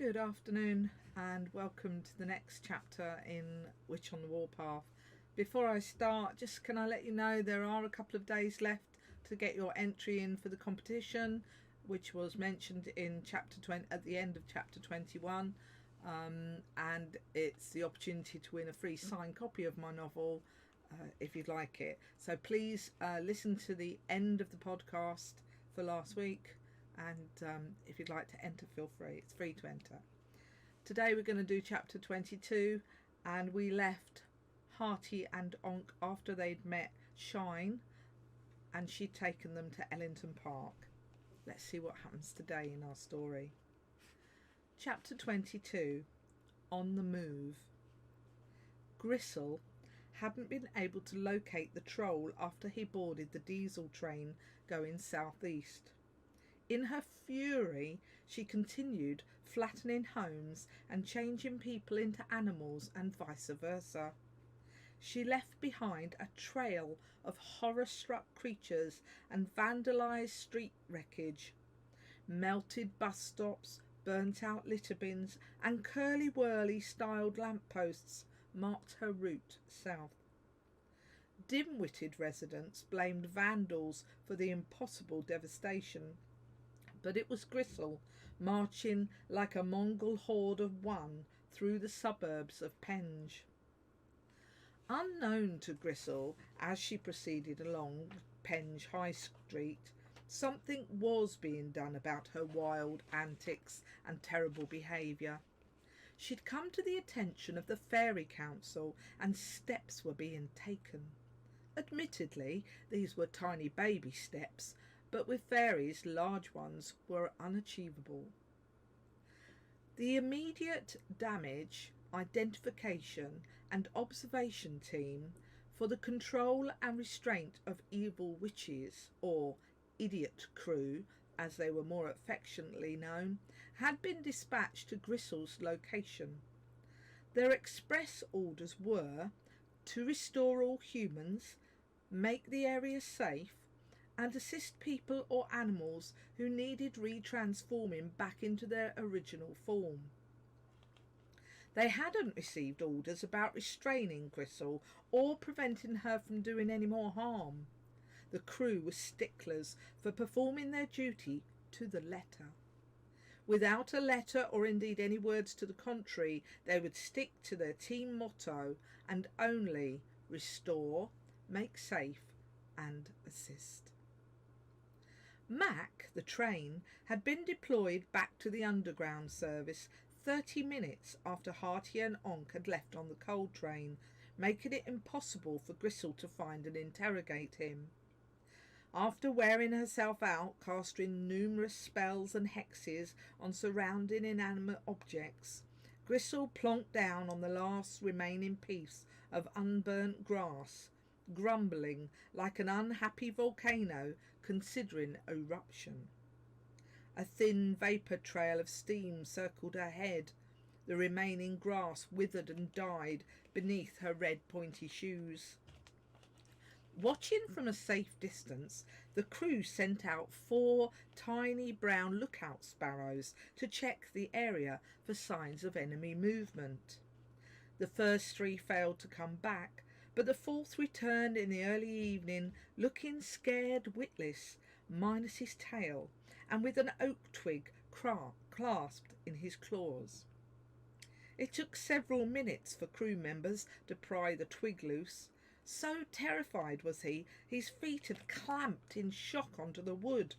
Good afternoon and welcome to the next chapter in Witch on the Warpath. Before I start, just can I let you know there are a couple of days left to get your entry in for the competition, which was mentioned in chapter 20 at the end of chapter 21, and it's the opportunity to win a free signed copy of my novel if you'd like it. So please listen to the end of the podcast for last week. And if you'd like to enter, feel free. It's free to enter. Today we're going to do chapter 22, and we left Hearty and Onk after they'd met Shine and she'd taken them to Ellington Park. Let's see what happens today in our story. Chapter 22, On the Move. Gristle hadn't been able to locate the troll after he boarded the diesel train going southeast. In her fury, she continued flattening homes and changing people into animals and vice versa. She left behind a trail of horror-struck creatures and vandalised street wreckage. Melted bus stops, burnt-out litter bins and curly-whirly-styled lampposts marked her route south. Dim-witted residents blamed vandals for the impossible devastation. But it was Gristle, marching like a Mongol horde of one through the suburbs of Penge. Unknown to Gristle, as she proceeded along Penge High Street, something was being done about her wild antics and terrible behaviour. She'd come to the attention of the Fairy Council, and steps were being taken. Admittedly, these were tiny baby steps, but with fairies large ones were unachievable. The immediate damage, identification and observation team for the control and restraint of evil witches, or idiot crew as they were more affectionately known, had been dispatched to Gristle's location. Their express orders were to restore all humans, make the area safe, and assist people or animals who needed retransforming back into their original form. They hadn't received orders about restraining Gristle or preventing her from doing any more harm. The crew were sticklers for performing their duty to the letter. Without a letter or indeed any words to the contrary, they would stick to their team motto and only restore, make safe and assist. Mac, the train, had been deployed back to the underground service 30 minutes after Hearty and Onk had left on the coal train, making it impossible for Gristle to find and interrogate him. After wearing herself out casting numerous spells and hexes on surrounding inanimate objects, Gristle plonked down on the last remaining piece of unburnt grass, grumbling like an unhappy volcano considering eruption. A thin vapour trail of steam circled her head. The remaining grass withered and died beneath her red pointy shoes. Watching from a safe distance, the crew sent out 4 tiny brown lookout sparrows to check the area for signs of enemy movement. The first 3 failed to come back, but the 4th returned in the early evening, looking scared witless, minus his tail, and with an oak twig clasped in his claws. It took several minutes for crew members to pry the twig loose. So terrified was he, his feet had clamped in shock onto the wood.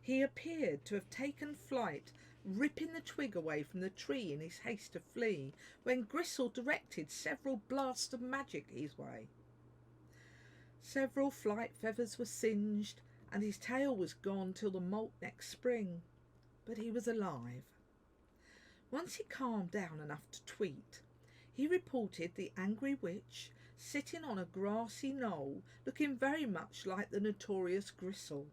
He appeared to have taken flight, ripping the twig away from the tree in his haste to flee, when Gristle directed several blasts of magic his way. Several flight feathers were singed, and his tail was gone till the molt next spring, but he was alive. Once he calmed down enough to tweet, he reported the angry witch sitting on a grassy knoll, looking very much like the notorious Gristle.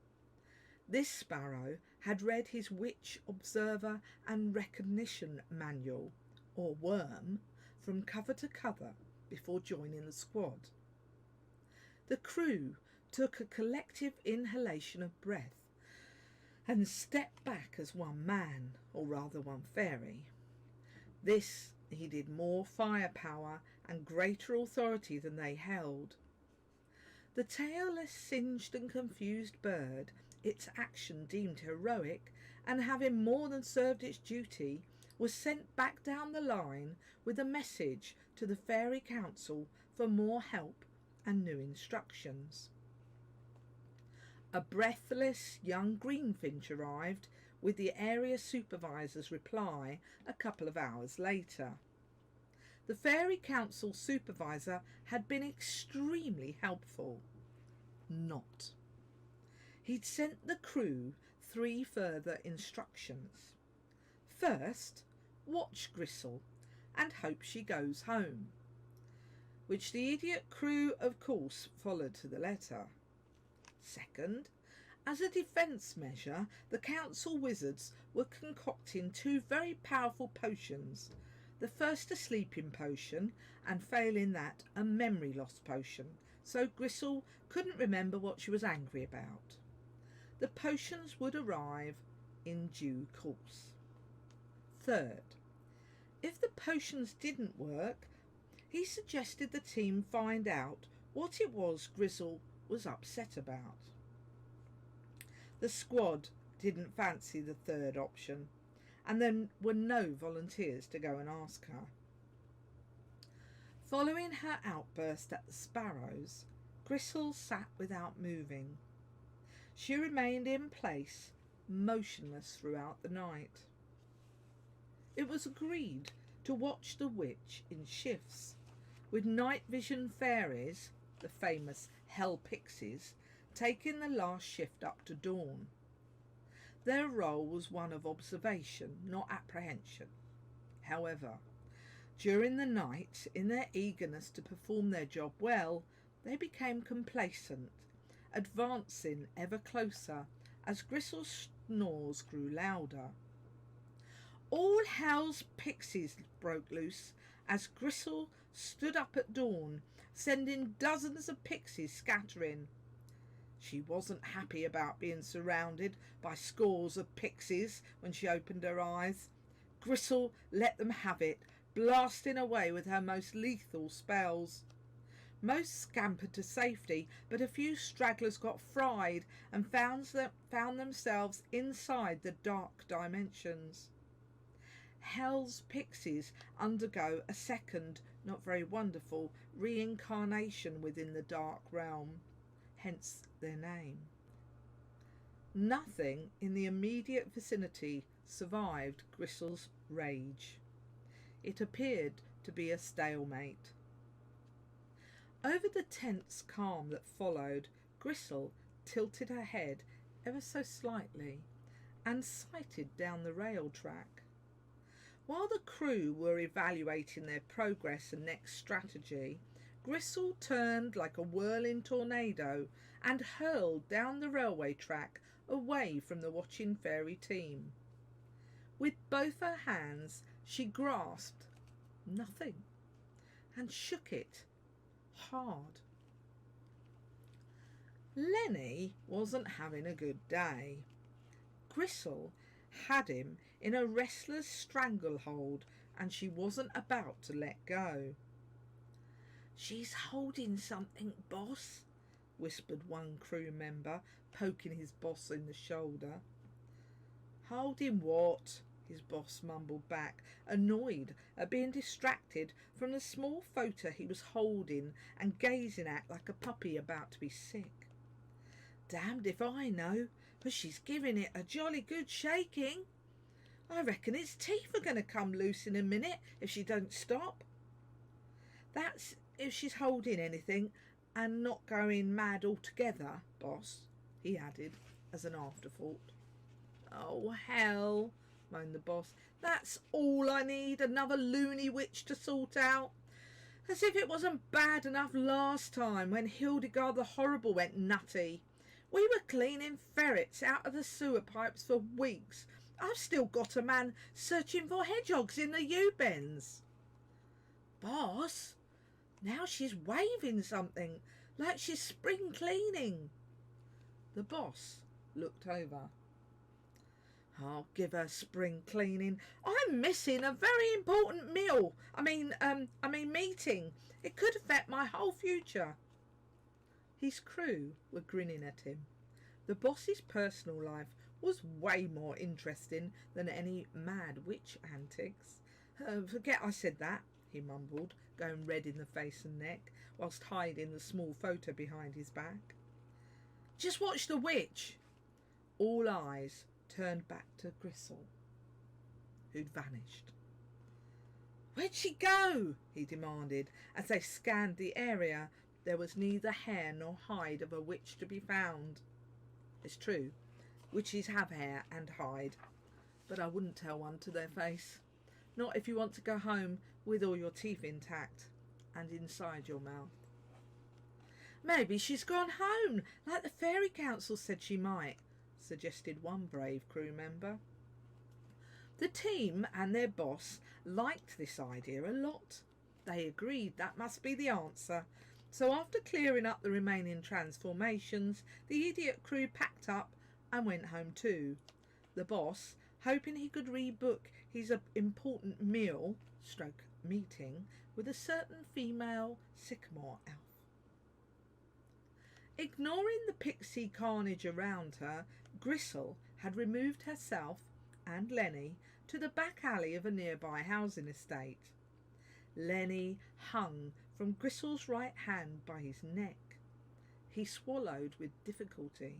This sparrow had read his Witch Observer and Recognition Manual, or worm, from cover to cover before joining the squad. The crew took a collective inhalation of breath and stepped back as one man, or rather one fairy. This needed more firepower and greater authority than they held. The tailless, singed and confused bird, its action deemed heroic, and having more than served its duty, was sent back down the line with a message to the Fairy Council for more help and new instructions. A breathless young greenfinch arrived with the area supervisor's reply a couple of hours later. The Fairy Council supervisor had been extremely helpful. Not. He'd sent the crew 3 further instructions. First, watch Gristle and hope she goes home, which the idiot crew of course followed to the letter. Second, as a defence measure, the council wizards were concocting 2 very powerful potions, the first a sleeping potion, and failing that, a memory loss potion, so Gristle couldn't remember what she was angry about. The potions would arrive in due course. Third, if the potions didn't work, he suggested the team find out what it was Gristle was upset about. The squad didn't fancy the third option, and there were no volunteers to go and ask her. Following her outburst at the sparrows, Gristle sat without moving. She remained in place, motionless throughout the night. It was agreed to watch the witch in shifts, with night vision fairies, the famous hell pixies, taking the last shift up to dawn. Their role was one of observation, not apprehension. However, during the night, in their eagerness to perform their job well, they became complacent, advancing ever closer as Gristle's snores grew louder. All hell's pixies broke loose as Gristle stood up at dawn, sending dozens of pixies scattering. She wasn't happy about being surrounded by scores of pixies when she opened her eyes. Gristle let them have it, blasting away with her most lethal spells. Most scampered to safety, but a few stragglers got fried and found themselves inside the dark dimensions. Hell's pixies undergo a second, not very wonderful, reincarnation within the dark realm, hence their name. Nothing in the immediate vicinity survived Gristle's rage. It appeared to be a stalemate. Over the tense calm that followed, Gristle tilted her head ever so slightly and sighted down the rail track. While the crew were evaluating their progress and next strategy, Gristle turned like a whirling tornado and hurled down the railway track away from the watching fairy team. With both her hands she grasped nothing and shook it hard. Lenny wasn't having a good day. Gristle had him in a restless stranglehold and she wasn't about to let go. "She's holding something, boss," whispered one crew member, poking his boss in the shoulder. "Holding what?" his boss mumbled back, annoyed at being distracted from the small photo he was holding and gazing at like a puppy about to be sick. "Damned if I know, but she's giving it a jolly good shaking. I reckon its teeth are going to come loose in a minute if she don't stop. That's if she's holding anything and not going mad altogether, boss," he added as an afterthought. "Oh, hell," moaned the boss. "That's all I need, another loony witch to sort out. As if it wasn't bad enough last time when Hildegard the Horrible went nutty. We were cleaning ferrets out of the sewer pipes for weeks. I've still got a man searching for hedgehogs in the U-bends." "Boss, now she's waving something, like she's spring cleaning." The boss looked over. I'll give her spring cleaning. I'm missing a very important meeting. It could affect my whole future. His crew were grinning at him. The boss's personal life was way more interesting than any mad witch antics. Forget I said that, he mumbled, going red in the face and neck, whilst hiding the small photo behind his back. Just watch the witch. All eyes turned back to Gristle, who'd vanished. Where'd she go? He demanded, as they scanned the area. There was neither hair nor hide of a witch to be found. It's true, witches have hair and hide, but I wouldn't tell one to their face. Not if you want to go home with all your teeth intact and inside your mouth. Maybe she's gone home, like the Fairy Council said she might, suggested one brave crew member. The team and their boss liked this idea a lot. They agreed that must be the answer. So after clearing up the remaining transformations, the idiot crew packed up and went home too. The boss, hoping he could rebook his important meeting with a certain female sycamore elf. Ignoring the pixie carnage around her, Gristle had removed herself and Lenny to the back alley of a nearby housing estate. Lenny hung from Gristle's right hand by his neck. He swallowed with difficulty.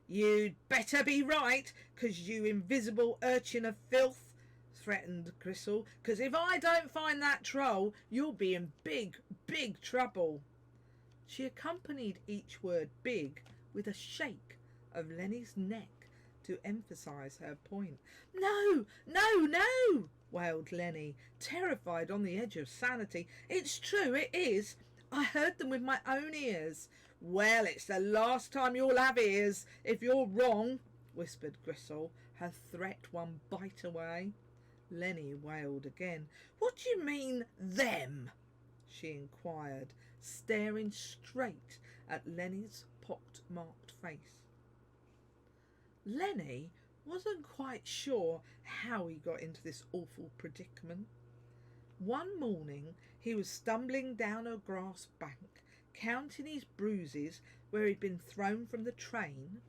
"You'd better be right, 'cause you invisible urchin of filth," threatened Gristle, "'cause if I don't find that troll, you'll be in big, big trouble." She accompanied each word big with a shake of Lenny's neck to emphasise her point. "No, no, no!" wailed Lenny, terrified on the edge of sanity. "It's true, it is. I heard them with my own ears." "Well, it's the last time you'll have ears if you're wrong," whispered Gristle, her threat one bite away. Lenny wailed again. "What do you mean, them?" she inquired, staring straight at Lenny's pock-marked face. Lenny wasn't quite sure how he got into this awful predicament. One morning he was stumbling down a grass bank, counting his bruises where he'd been thrown from the train.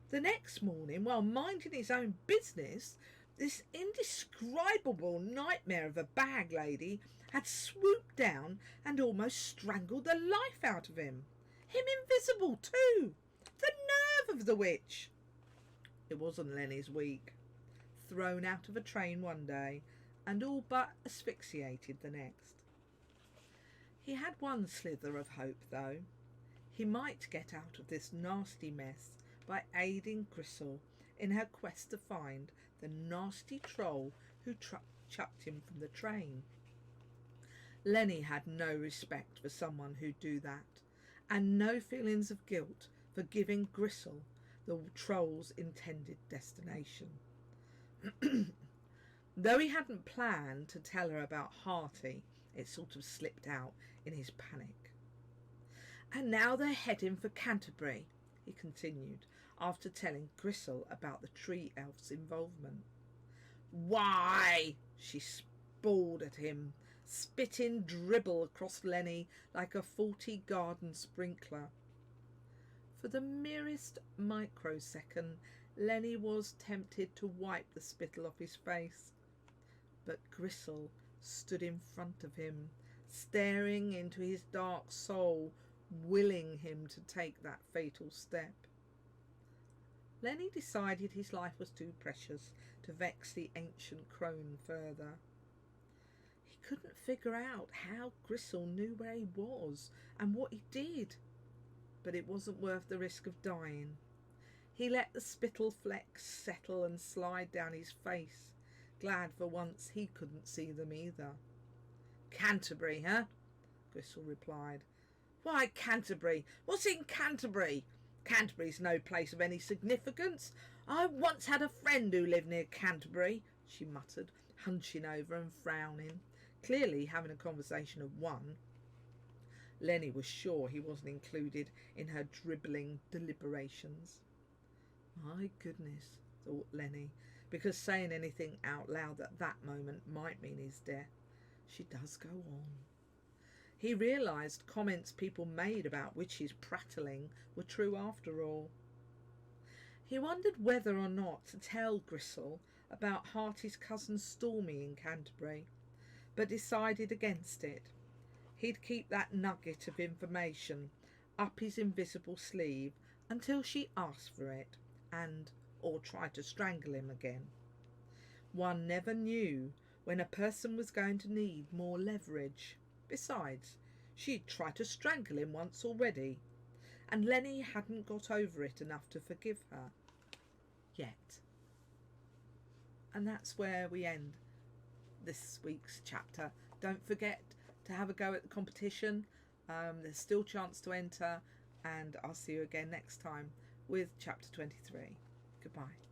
The next morning, while minding his own business, this indescribable nightmare of a bag lady had swooped down and almost strangled the life out of him. Him invisible too! The nerve of the witch! It wasn't Lenny's week. Thrown out of a train one day and all but asphyxiated the next. He had one slither of hope, though. He might get out of this nasty mess by aiding Gristle in her quest to find the nasty troll who chucked him from the train. Lenny had no respect for someone who'd do that, and no feelings of guilt for giving Gristle the troll's intended destination. Though he hadn't planned to tell her about Hearty, it sort of slipped out in his panic. "And now they're heading for Canterbury," he continued, after telling Gristle about the tree elf's involvement. "Why?" she spawled at him, spitting dribble across Lenny like a faulty garden sprinkler. For the merest microsecond, Lenny was tempted to wipe the spittle off his face. But Gristle stood in front of him, staring into his dark soul, willing him to take that fatal step. Lenny decided his life was too precious to vex the ancient crone further. He couldn't figure out how Gristle knew where he was and what he did, but it wasn't worth the risk of dying. He let the spittle flecks settle and slide down his face, glad for once he couldn't see them either. "Canterbury, huh?" Gristle replied. "Why Canterbury? What's in Canterbury? Canterbury's no place of any significance. I once had a friend who lived near Canterbury," she muttered, hunching over and frowning, clearly having a conversation of one. Lenny was sure he wasn't included in her dribbling deliberations. My goodness, thought Lenny, because saying anything out loud at that moment might mean his death. She does go on. He realised comments people made about witches prattling were true after all. He wondered whether or not to tell Gristle about Hearty's cousin Stormy in Canterbury, but decided against it. He'd keep that nugget of information up his invisible sleeve until she asked for it or tried to strangle him again. One never knew when a person was going to need more leverage. Besides, she'd tried to strangle him once already, and Lenny hadn't got over it enough to forgive her. Yet. And that's where we end this week's chapter. Don't forget to have a go at the competition. There's still a chance to enter, and I'll see you again next time with chapter 23. Goodbye.